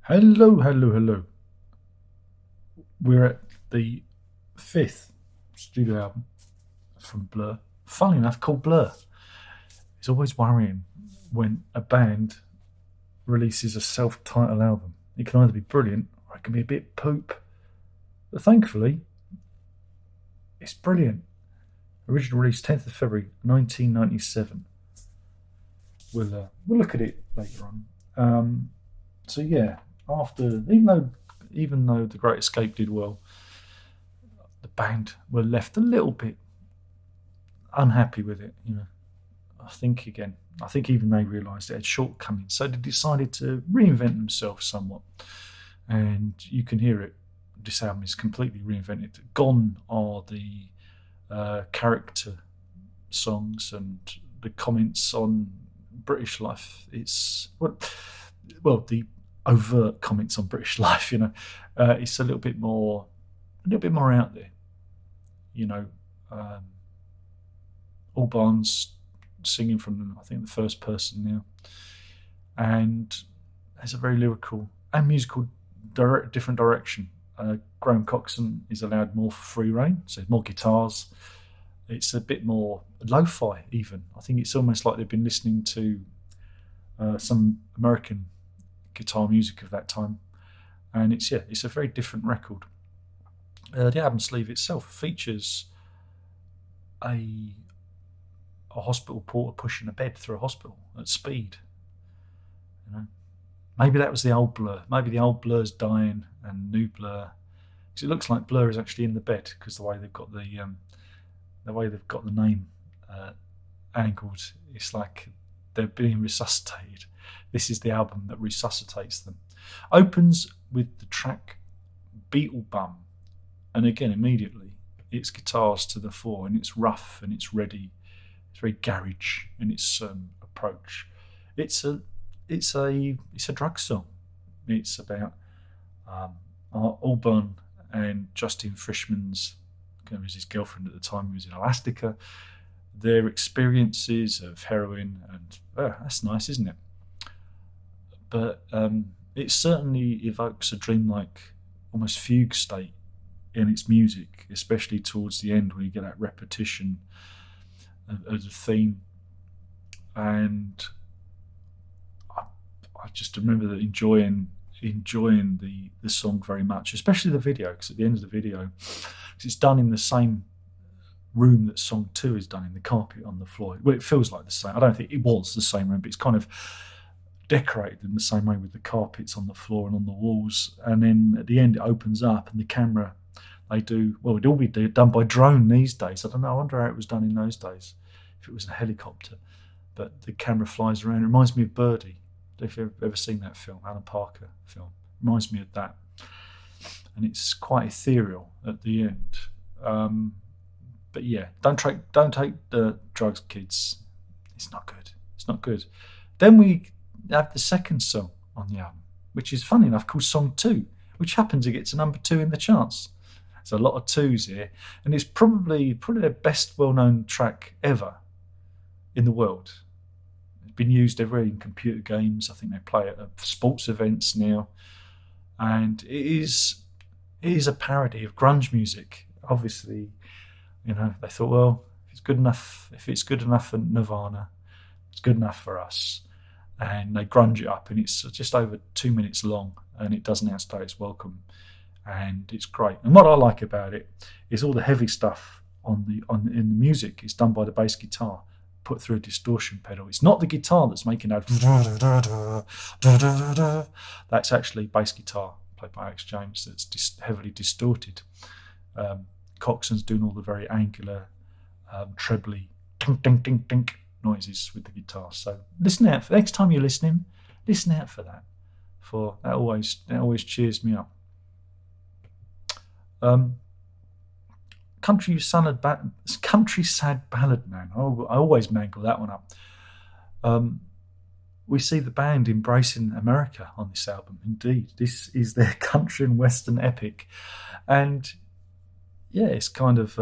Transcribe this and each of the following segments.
Hello, hello, hello. We're at the fifth studio album from Blur. Funnily enough, called Blur. It's always worrying when a band releases a self-titled album. It can either be brilliant or it can be a bit poop. But thankfully, it's brilliant. Original release 10th of February 1997. We'll look at it later on. So yeah, after even though The Great Escape did well, the band were left a little bit unhappy with it. I think even they realised it had shortcomings, so they decided to reinvent themselves somewhat. And you can hear it. This album is completely reinvented. Gone are the character songs and the comments on British life. It's the overt comments on British life. It's a little bit more out there. You know, um, Albarn's singing from I think the first person now, and has a very lyrical and musical different direction. Graham Coxon is allowed more free reign, so more guitars. It's a bit more lo-fi even. I think it's almost like they've been listening to some American guitar music of that time, and it's a very different record. The album sleeve itself features a hospital porter pushing a bed through a hospital at speed. You know, maybe that was the old Blur. Maybe the old Blur's dying and new Blur, because it looks like Blur is actually in the bed because the way they've got the name angled. It's like they're being resuscitated. This is the album that resuscitates them. Opens with the track Beetle Bum, and again immediately it's guitars to the fore, and it's rough and it's ready. It's very garage in its approach. It's a drug song. It's about Albarn and Justin Frischman's, was his girlfriend at the time, who was in Elastica, their experiences of heroin, and that's nice, isn't it? But it certainly evokes a dreamlike, almost fugue state in its music, especially towards the end when you get that repetition of the theme. And I just remember that enjoying the song very much, especially the video, because at the end of the video, because it's done in the same room that song 2 is done, in the carpet on the floor. Well, it feels like the same. I don't think it was the same room, but it's kind of decorated in the same way with the carpets on the floor and on the walls. And then at the end, it opens up, and the camera, it'd all be done by drone these days. I don't know. I wonder how it was done in those days, if it was a helicopter. But the camera flies around. It reminds me of Birdie. If you've ever seen that film, Alan Parker film, it reminds me of that. And it's quite ethereal at the end. But yeah, don't take the drugs, kids. It's not good. It's not good. Then we have the second song on the album, which is funny enough called Song 2, which happened to get to number 2 in the charts. There's a lot of twos here, and it's probably their best well-known track ever in the world. It's been used everywhere in computer games. I think they play it at sports events now, and it is a parody of grunge music. Obviously, they thought, well, if it's good enough for Nirvana, it's good enough for us. And they grunge it up, and it's just over 2 minutes long, and it doesn't outstay its welcome, and it's great. And what I like about it is all the heavy stuff in the music is done by the bass guitar, put through a distortion pedal. It's not the guitar that's making that. That's actually bass guitar played by Alex James that's heavily distorted. Coxon's doing all the very angular, trebly, dink, dink, dink, dink noises with the guitar. So listen out for next time you're listening. Listen out for that. For that always cheers me up. Country sad ballad, man. I always mangle that one up. We see the band embracing America on this album. Indeed, this is their country and western epic, and yeah, it's kind of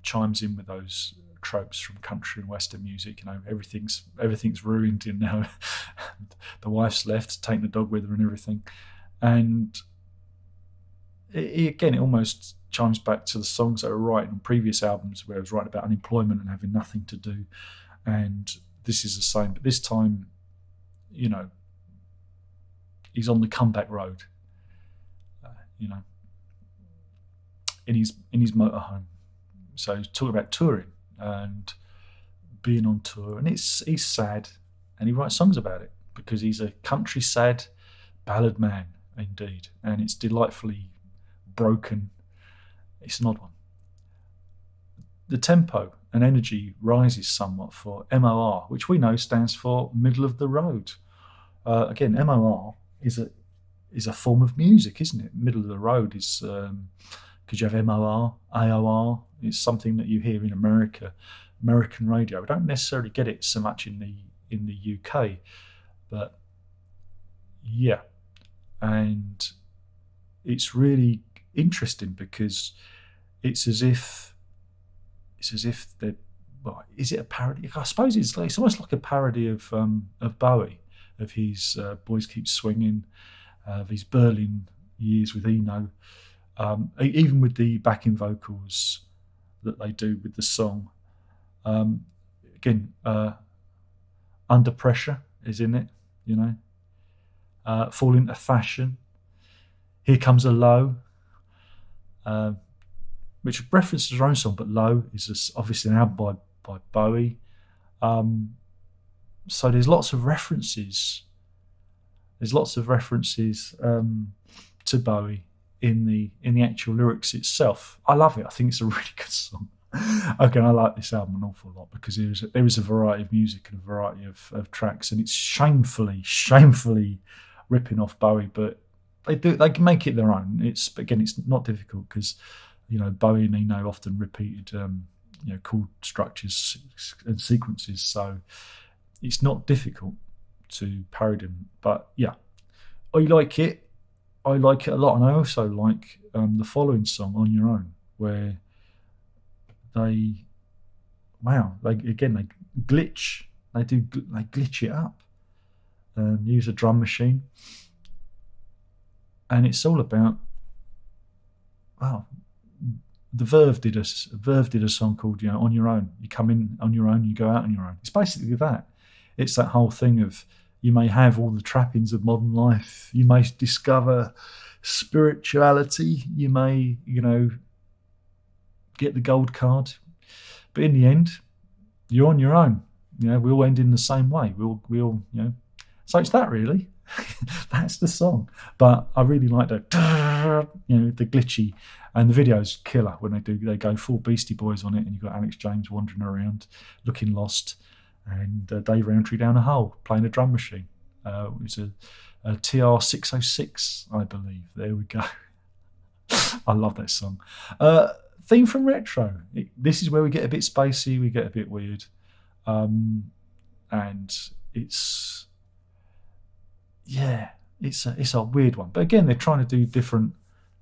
chimes in with those tropes from country and western music. Everything's ruined in the wife's left, taking the dog with her and everything. And again, it almost chimes back to the songs that I were writing on previous albums where I was writing about unemployment and having nothing to do. And this is the same, but this time, he's on the comeback road, in his motorhome. So he's talking about touring and being on tour, and he's sad, and he writes songs about it because he's a country sad ballad man indeed, and it's delightfully broken. It's an odd one. The tempo and energy rises somewhat for MOR, which we know stands for middle of the road. Again, MOR is a form of music, isn't it? Middle of the road is because you have MOR, AOR. It's something that you hear in American radio. We don't necessarily get it so much in the UK, but yeah, and it's really interesting because it's as if they're. Well, is it a parody? I suppose it's almost like a parody of Bowie, of his Boys Keep Swinging, of his Berlin years with Eno, even with the backing vocals that they do with the song. Again, Under Pressure is in it, Fall Into Fashion, Here Comes a Low, which references her own song, but Low is obviously an album by Bowie. So there's lots of references. To Bowie in the actual lyrics itself. I love it. I think it's a really good song. Again, I like this album an awful lot because there is a variety of music and a variety of tracks, and it's shamefully ripping off Bowie, but they can make it their own. It's not difficult because Bowie and Eno often repeated chord structures and sequences, so it's not difficult to parody them. But yeah, I like it a lot, and I also like the following song, On Your Own, where they glitch it up and use a drum machine, and it's all about the Verve did a song called On Your Own. You come in on your own, you go out on your own. It's basically that. It's that whole thing of you may have all the trappings of modern life, you may discover spirituality, you may get the gold card, but in the end you're on your own. We all end in the same way. We all so it's that really. That's the song. But I really like the glitchy, and the video's killer when they go full Beastie Boys on it, and you've got Alex James wandering around looking lost, and Dave Rowntree down a hole playing a drum machine. It's a TR-606, I believe. There we go. I love that song. Theme from Retro. This is where we get a bit spacey, we get a bit weird, and it's a weird one. But again, they're trying to do different.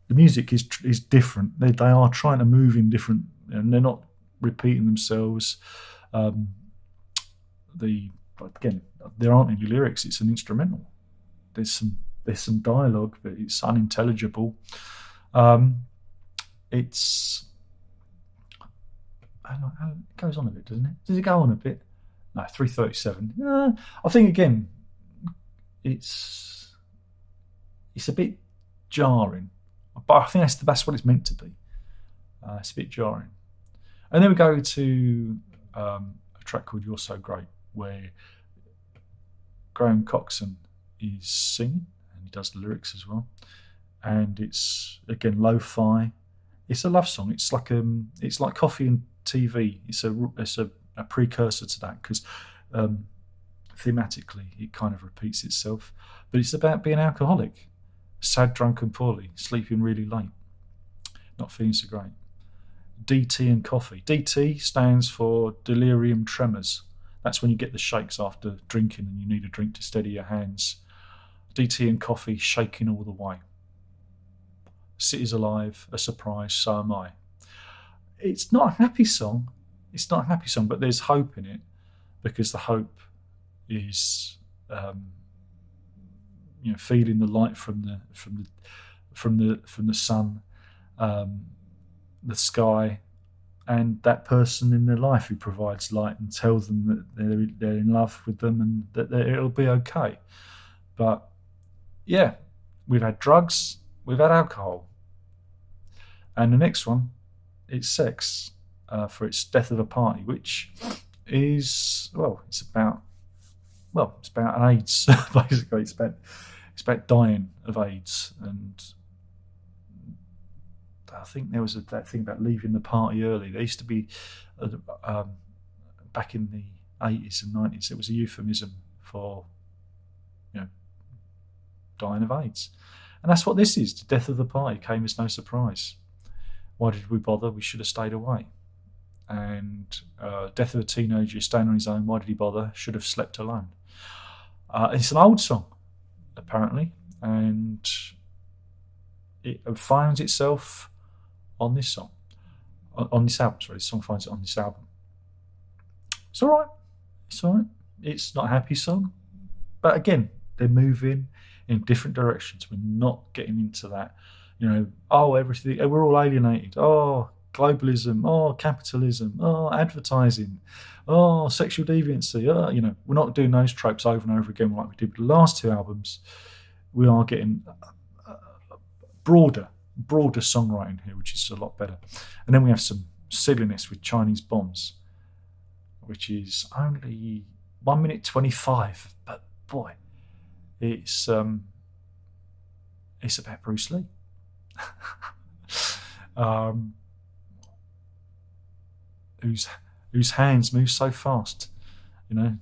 The music is different. They are trying to move in different, and they're not repeating themselves. Again, there aren't any lyrics. It's an instrumental. There's some dialogue, but it's unintelligible. It goes on a bit, doesn't it? Does it go on a bit? No, 3:37. I think again, it's a bit jarring, but I think that's what it's meant to be. It's a bit jarring. And then we go to a track called You're So Great, where Graham Coxon is singing, and he does the lyrics as well. And it's again lo-fi. It's a love song. It's like coffee and TV. It's a precursor to that because thematically it kind of repeats itself. But it's about being alcoholic, sad, drunk and poorly, sleeping really late, not feeling so great. DT and coffee. DT stands for delirium tremors. That's when you get the shakes after drinking and you need a drink to steady your hands. DT and coffee, shaking all the way. City's alive, a surprise, so am I. It's not a happy song. But there's hope in it because the hope is feeling the light from the sun, the sky, and that person in their life who provides light and tells them that they're in love with them and that it'll be okay. But yeah, we've had drugs, we've had alcohol, and the next one, it's sex, for its death of a party, which is it's about an AIDS. Basically, it's about dying of AIDS. And I think there was that thing about leaving the party early. There used to be, back in the 80s and 90s, it was a euphemism for, dying of AIDS. And that's what this is. The death of the party came as no surprise. Why did we bother? We should have stayed away. And death of a teenager staying on his own. Why did he bother? Should have slept alone. It's an old song, apparently, and it finds itself on this song, on this album. Sorry, the song finds it on this album. It's all right. It's all right. It's not a happy song, but again, they're moving in different directions. We're not getting into that, everything. We're all alienated. Oh, globalism. Oh, capitalism. Oh, advertising. Oh, sexual deviancy. We're not doing those tropes over and over again like we did with the last two albums. We are getting broader songwriting here, which is a lot better. And then we have some silliness with Chinese bombs, which is only 1 minute 25, but boy, it's about Bruce Lee. Whose hands move so fast, and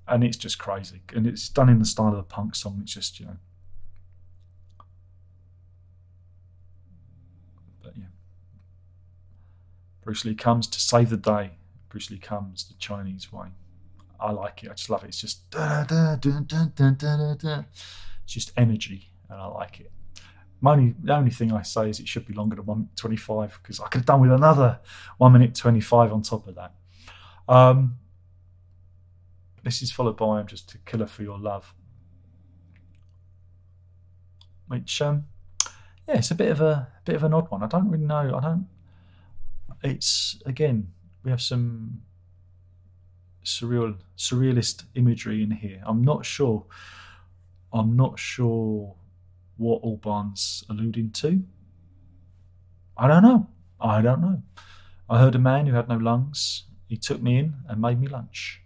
it's just crazy, and it's done in the style of a punk song. It's just, but yeah, Bruce Lee comes to save the day. Bruce Lee comes the Chinese way. I like it. I just love it. It's just it's just energy, and I like it. The only thing I say is it should be longer than 1 minute 25, because I could have done with another 1 minute 25 on top of that. This is followed by "I'm Just a Killer for Your Love," which it's a bit of an odd one. I don't really know. It's, again, we have some surrealist imagery in here. I'm not sure what Albarn's alluding to. I don't know. I heard a man who had no lungs. He took me in and made me lunch.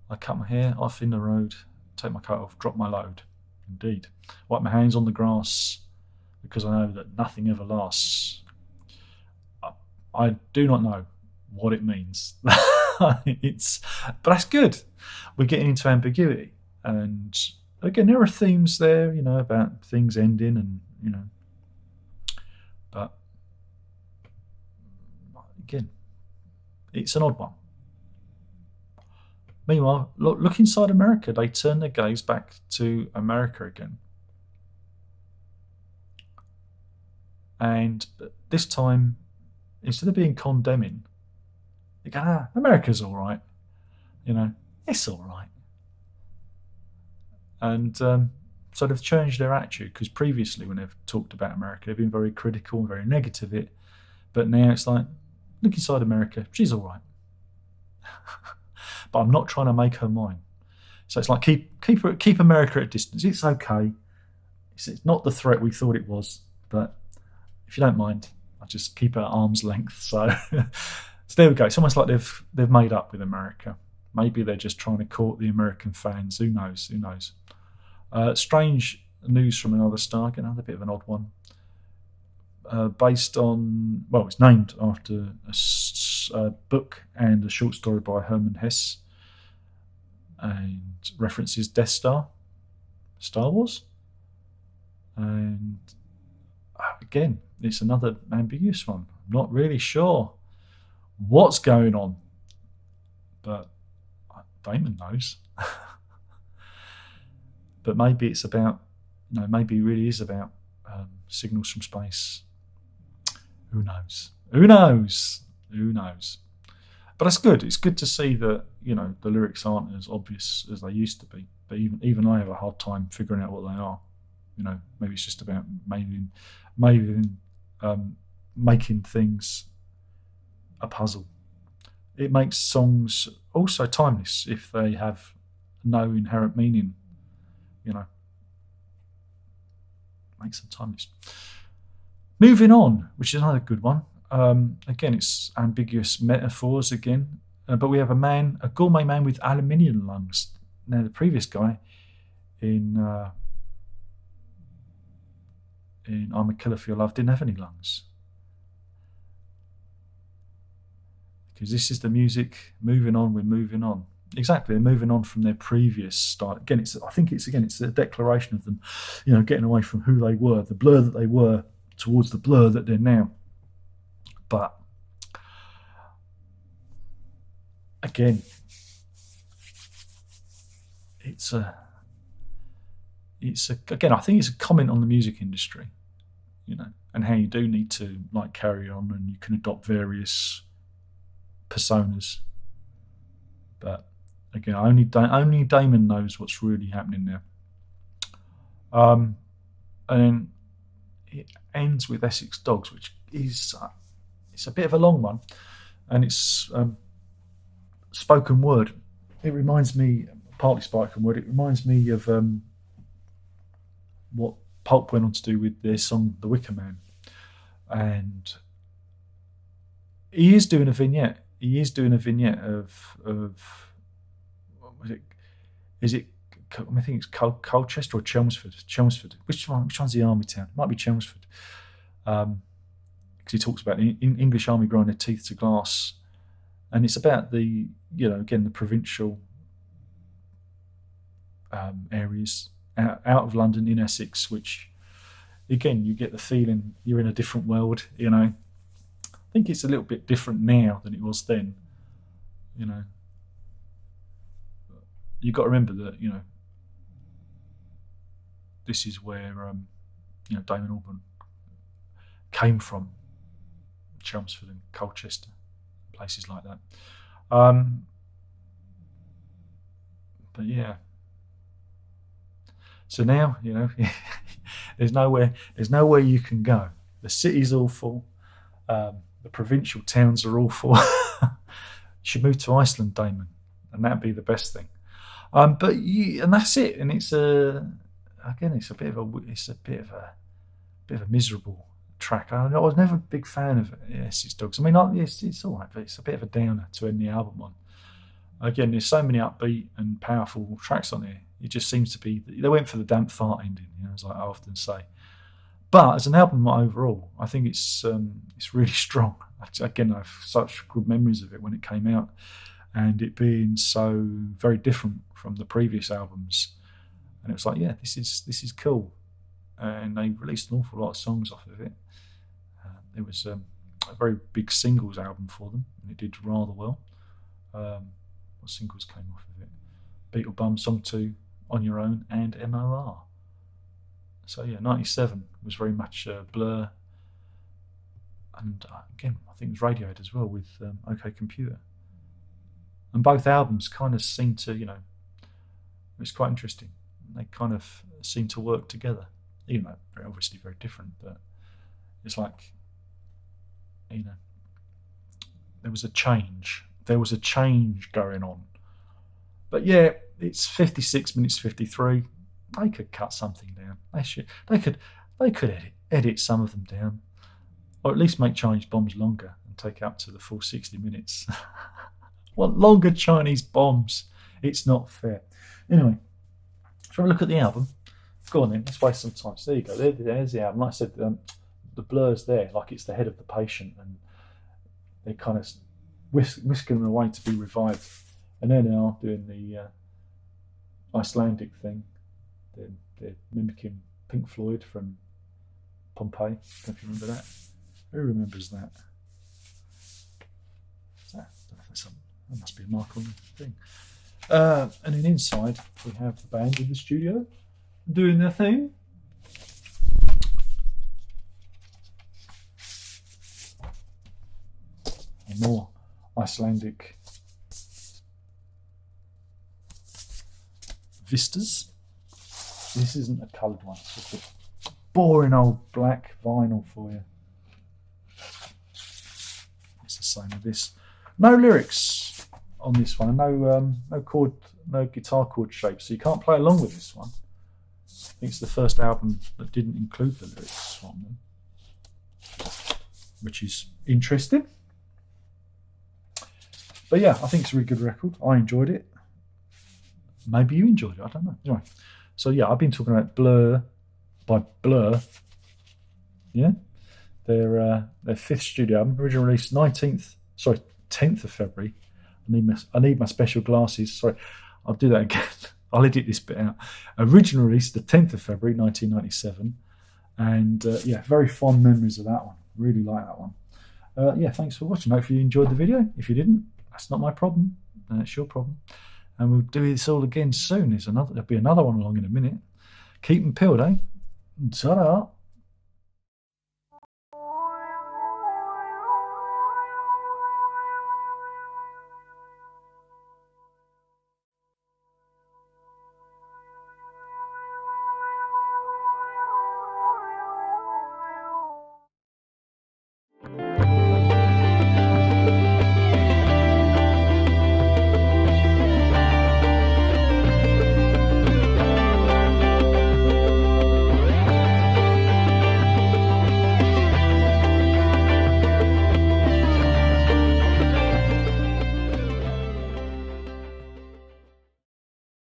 I cut my hair off in the road, take my coat off, drop my load. Indeed. Wipe my hands on the grass, because I know that nothing ever lasts. I do not know what it means. But that's good. We're getting into ambiguity. And again, there are themes there, about things ending and, but again, it's an odd one. Meanwhile, look inside America. They turn their gaze back to America again. And this time, instead of being condemning, they go, America's all right. It's all right. And so they've changed their attitude, because previously when they've talked about America, they've been very critical and very negative of it. But now it's like, look inside America, she's all right. But I'm not trying to make her mine. So it's like, keep America at a distance. It's okay. It's not the threat we thought it was. But if you don't mind, I'll just keep her at arm's length. So, so there we go. It's almost like they've made up with America. Maybe they're just trying to court the American fans. Who knows? Strange news from another star. Again, another bit of an odd one. Based on, it's named after a book and a short story by Herman Hesse, and references Death Star, Star Wars. And again, it's another ambiguous one. I'm not really sure what's going on, but Damon knows. But maybe it's about, maybe it really is about signals from space. Who knows? But that's good. It's good to see that, you know, the lyrics aren't as obvious as they used to be. But even I have a hard time figuring out what they are. You know, maybe it's just about making things a puzzle. It makes songs also timeless if they have no inherent meaning. You know, makes them timeless. Moving on, which is another good one. Again, it's ambiguous metaphors again. But we have a gourmet man with aluminium lungs. Now, the previous guy in I'm a Killer for Your Love didn't have any lungs. Because this is the music. Moving on, we're moving on. Exactly, they're moving on from their previous style. Again, it's a declaration of them, you know, getting away from who they were, the Blur that they were, towards the Blur that they're now. But again, again, I think it's a comment on the music industry, you know, and how you do need to like carry on, and you can adopt various personas. But again, only Damon knows what's really happening there. And then it ends with Essex Dogs, which is it's a bit of a long one, and it's spoken word. It reminds me, partly spoken word. It reminds me of what Pulp went on to do with their song "The Wicker Man," and he is doing a vignette. He is doing a vignette of what was it? Is it? I think it's Colchester or Chelmsford. Chelmsford. Which one's the army town? It might be Chelmsford. Because he talks about the English army growing their teeth to glass, and it's about the, you know, again, the provincial areas out of London in Essex, which again, you get the feeling you're in a different world. You know, I think it's a little bit different now than it was then. You know, you've got to remember that, you know, this is where you know, Damon Albarn came from, Chelmsford and Colchester, places like that. But yeah, so now, you know, there's nowhere you can go. The city's awful. The provincial towns are awful. You should move to Iceland, Damon, and that'd be the best thing. And that's it. And it's a bit of a miserable track. I was never a big fan of Essex Dogs. I mean, it's all right, but it's a bit of a downer to end the album on. Again, there's so many upbeat and powerful tracks on here. It just seems to be, they went for the damp fart ending, you know, as I often say. But as an album overall, I think it's really strong. Again, I have such good memories of it when it came out, and it being so very different from the previous albums. And it was like, yeah, this is cool. And they released an awful lot of songs off of it. It was a very big singles album for them, and it did rather well. What singles came off of it? Beetle Bum, Song 2, On Your Own, and MOR. So yeah, 97 was very much Blur. And again, I think it was Radiohead as well with OK Computer. And both albums kind of seem to, you know, it was quite interesting. They kind of seem to work together, even though they're obviously very different. But it's like, you know, there was a change. There was a change going on. But yeah, it's 56 minutes 53. They could cut something down. They could edit some of them down, or at least make Chinese bombs longer and take it up to the full 60 minutes. Want longer Chinese bombs? It's not fair. Anyway, shall we look at the album? Go on then, let's waste some time. So there you go. There's the album. Like I said, the Blur's there, like it's the head of the patient, and they kind of whisking them away to be revived. And then they are doing the Icelandic thing. They're mimicking Pink Floyd from Pompeii. Don't you remember that? Who remembers that? That must be a mark on the thing. And then inside we have the band in the studio doing their thing. And more Icelandic Vistas. This isn't a coloured one, it's just a boring old black vinyl for you. It's the same with this. No lyrics on this one, no guitar chord shape, so you can't play along with this one. I think it's the first album that didn't include the lyrics on them, which is interesting. But yeah, I think it's a really good record. I enjoyed it. Maybe you enjoyed it, I don't know. Anyway, so yeah, I've been talking about Blur by Blur. Yeah, their fifth studio album, originally released 10th of February. I need my special glasses. Sorry, I'll do that again. I'll edit this bit out. Originally released the 10th of February 1997, and yeah, very fond memories of that one. Really like that one. Yeah, thanks for watching. Hopefully you enjoyed the video. If you didn't, that's not my problem. It's your problem. And we'll do this all again soon. There'll be another one along in a minute. Keep them peeled, eh? Ta-da!